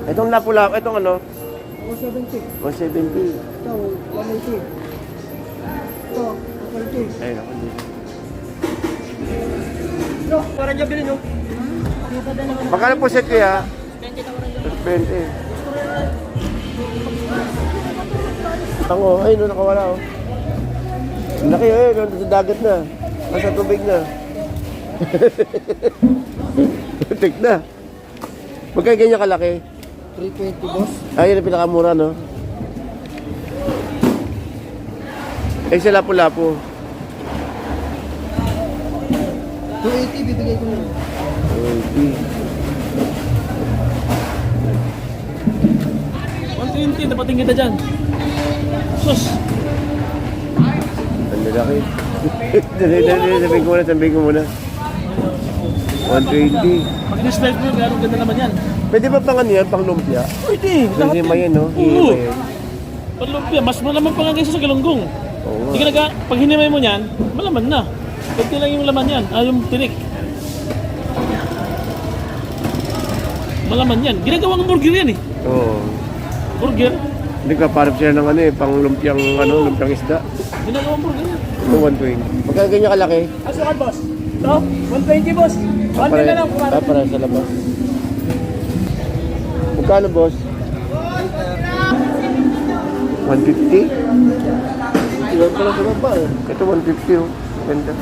Itong lapula, itong ano? 170. 170. Ito, 180. Ito, 140. Ayun ako dito. No, parang dyan bilhin, no? Magkano po set kaya? 20. Tango, ayun no, nakawala oh. Ang laki eh, nandun sa dagat na. Nasa tubig na. Putik na. Magkano ganyan kalaki? 320, boss. Ayun ang pinakamura, no? Eh, sa lapu-lapu. 280, bibigay ko na. 20. 120, dapating kita dyan. Sus! Ang lalaki. Sabihin ko muna. 120. Pag in-slide mo, gano'ng ganda naman yan. Pwede ba pang ano yan? Pang lumpia? Pwede! Kasi mayan, no? Oo! Hihimayin. Panlumpia, mas malaman pa nga kaysa sa galunggong. Oo Hindi nga. pag hinimay mo yan, malaman na. Pwede lang yung laman yan, yung tinik. Malaman yan. Ginagawang burger yan eh. Oo. Burger. Hindi ka parang sila ng ano eh, pang lumpiang ano, lumpiang isda. Ginagawang burger yan. Ito 120. Magkano ganyan kalaki? Asukan, boss. Ito, 120, boss. 1 na lang, Para sa labas. Magkano boss? 150? Ilan pala sa baba eh. Ito 150 oh. Ganda.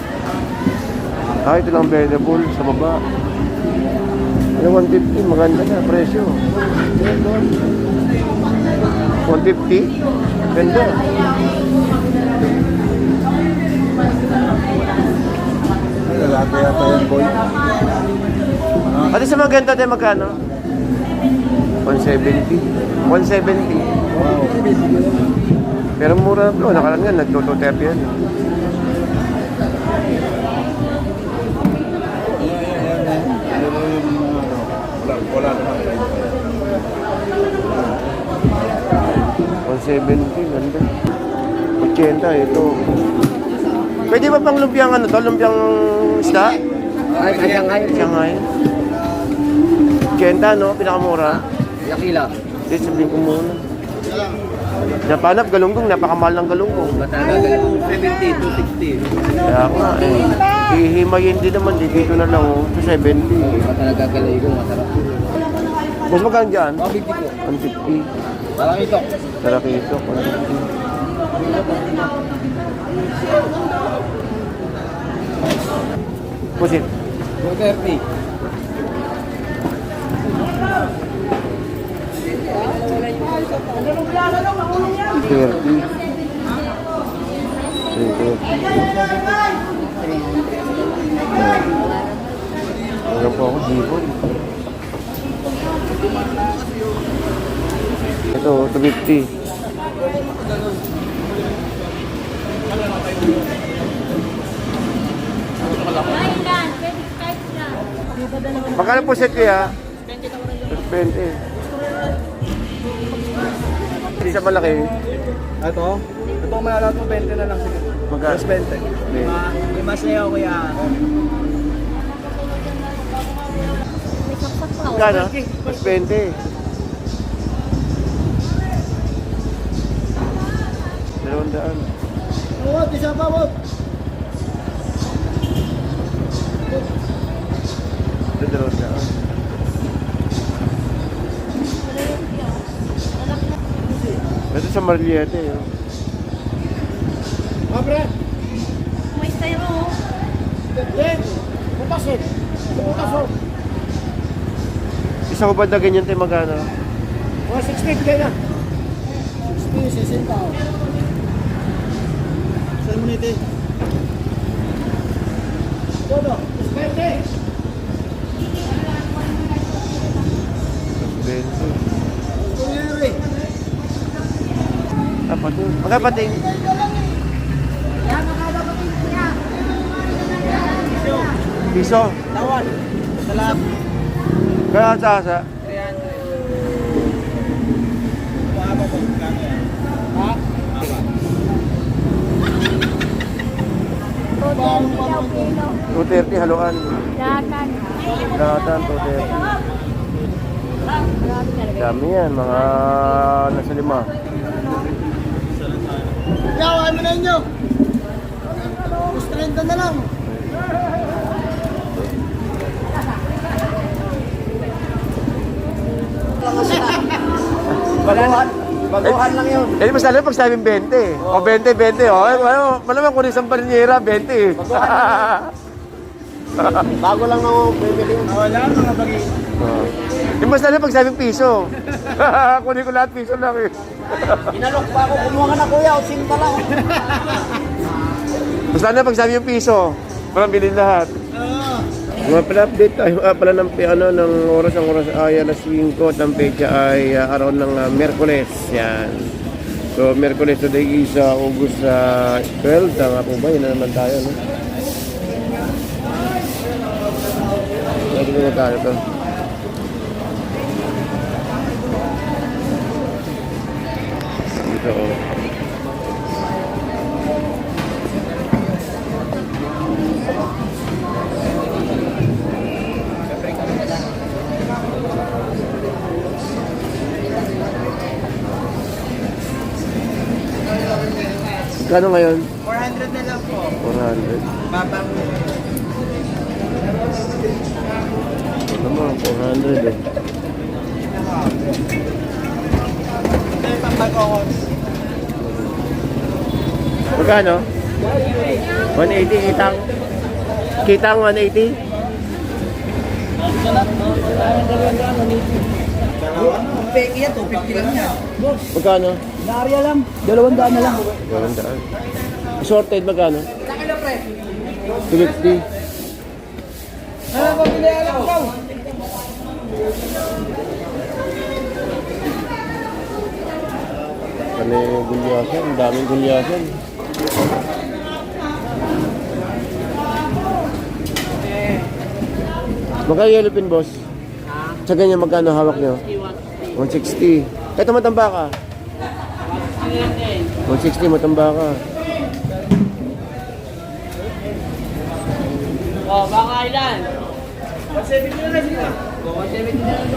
Ah, ito lang available sa baba. Ano 150? Maganda na presyo. 150? Ganda. Lalaki yata yan, boy. Ate sa maganda tayo magkano? 170. 170. Wow. Pero mura na bro, nakalang yan, nagtototep yan. Wala naman. 170, ganda. 80, ito. Pwede ba pang lumpiang ano to? Lumpiang isda? Ay, Shanghai. Shanghai. 80, no? Pinakamura. Yakila. Hindi, sabihin ko muna. Napanap, galunggong. Napakamahal ng galunggong. Matagal yung 70, 260. Kaya nga eh. Hihimayin din naman. Dito na lang oh. 270. Talaga galay ko, masarap. Mas magkano dyan? 150 po. 150. Parang ito. Sarap ito. 150. Pusit. 230. Thirty. Meron po ako hipon. Ito, 250. Magkano po set kaya? 20. Hindi sa malaki. Ito? Ito malala ito, 20 na lang siguro. Magkano? Mas 20. May mas na yun, kuya. Magkano? Mas 20. Dalawang. Wot, isa pa, wot. Ito 200. Ito sa Marliete. Oh. Mabre. May styro. Den. Pupasok. Pupasok. Isang ubad na ganyan tayo magkano? 160 bigay na. 60, 60. Saan mo nito? Todo. 20. 20. Kunyari. Dapat yun. Magkapating. Piso. Tawan. Salam. Kaya sa. Kilo. 230 haluan. Datan. Datan 230. Marami talaga. Dami yan, mga nasa 5. Yaw, ay mo na inyo. Gusto 30 na lang. Baguhan lang yun. Eh, mas lalo pag sabing 20. O 20, 20. O, malamang kung isang palinira, 20. Bago lang ako bibili. Wala, mga bagi. Yung mas lalo pag sabing piso. Kunin ko lahat piso lang eh. Inalok pa ako, kumuha ka na kuya, o sinta lang. Mas lalo pag sabi yung piso, parang bilhin lahat. Mga pala update tayo pala ng, ng oras ay alas 5 at ang pecha ay araw ng Miyerkules. Yan. So, Miyerkules today is August 12. Tama po ba? Yan na naman tayo, no? Pwede na tayo to. Dito, oh. Kano ngayon? 400 na lang po. 400. Babang. Ito naman, 400 eh. Ito yung pambagokos. Magkano? 180 kitang. Kitang 180? Ang peki yan, 250 lang yan. Magkano? Naarya lang, 200 na lang. 200. Sorted magkano? Sa kilo pre. 250. Pabili alam ko. Kani gulyasan, ang daming gulyasan. Magkano yellow pin, boss? Sa ganyan magkano hawak nyo? 160. Ito matamba ka? 160 matamba ka. Oh, baka ilan? 170 na lang sila. 170 na lang.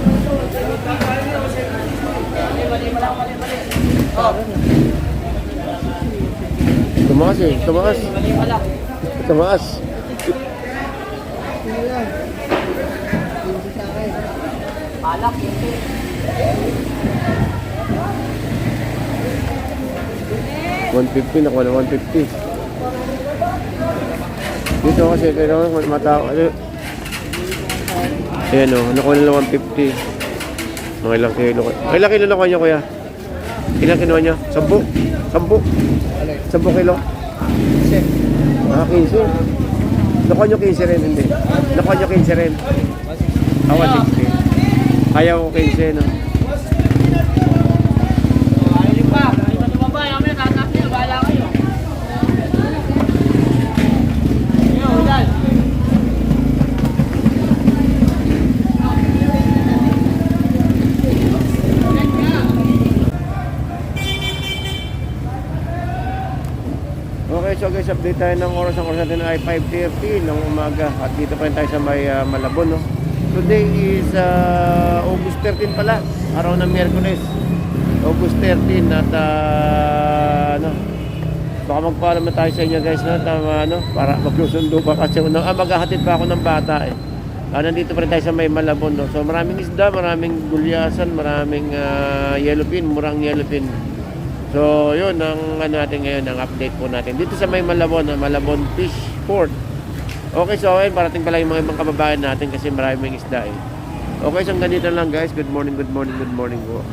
Tumakas eh, tumakas. Tumakas. Palak, hindi. 150, nakuha na 150. Dito kasi, kailangan matao. Ayan o, nakuha na 150. Mga ilang kilo. Ilang kilo nakuha niyo, kuya? Ilang kinuha niyo? 10? 10 kilo? 15. 15. Nakuha niyo 15 rin, hindi. Nakuha niyo 15 rin. 160. Kaya ko 15, no? Ayun pa, ito tumabay, kami tatas niyo, bahala kayo. Yo, ulan. Okay, so guys, update tayo ng oras. Ang oras natin ay 5:30 ng umaga. At dito pa rin tayo sa may Malabon, no? Today is August 13 pala, araw ng Miyerkules. August 13 at baka magpaalam na tayo sa inyo guys, no? Para magsusundo pa kasi maghahatid pa ako ng bata eh. Nandito pa rin tayo sa may Malabon, no? So maraming isda, maraming gulyasan, maraming yellowfin, murang yellowfin. So yun ang natin ngayon, ang update po natin dito sa may Malabon, Malabon Fish Port. Okay, so ayun, parating pala yung mga ibang kababayan natin kasi maraming isda eh. Okay, so ganito lang guys. Good morning, good morning, good morning po.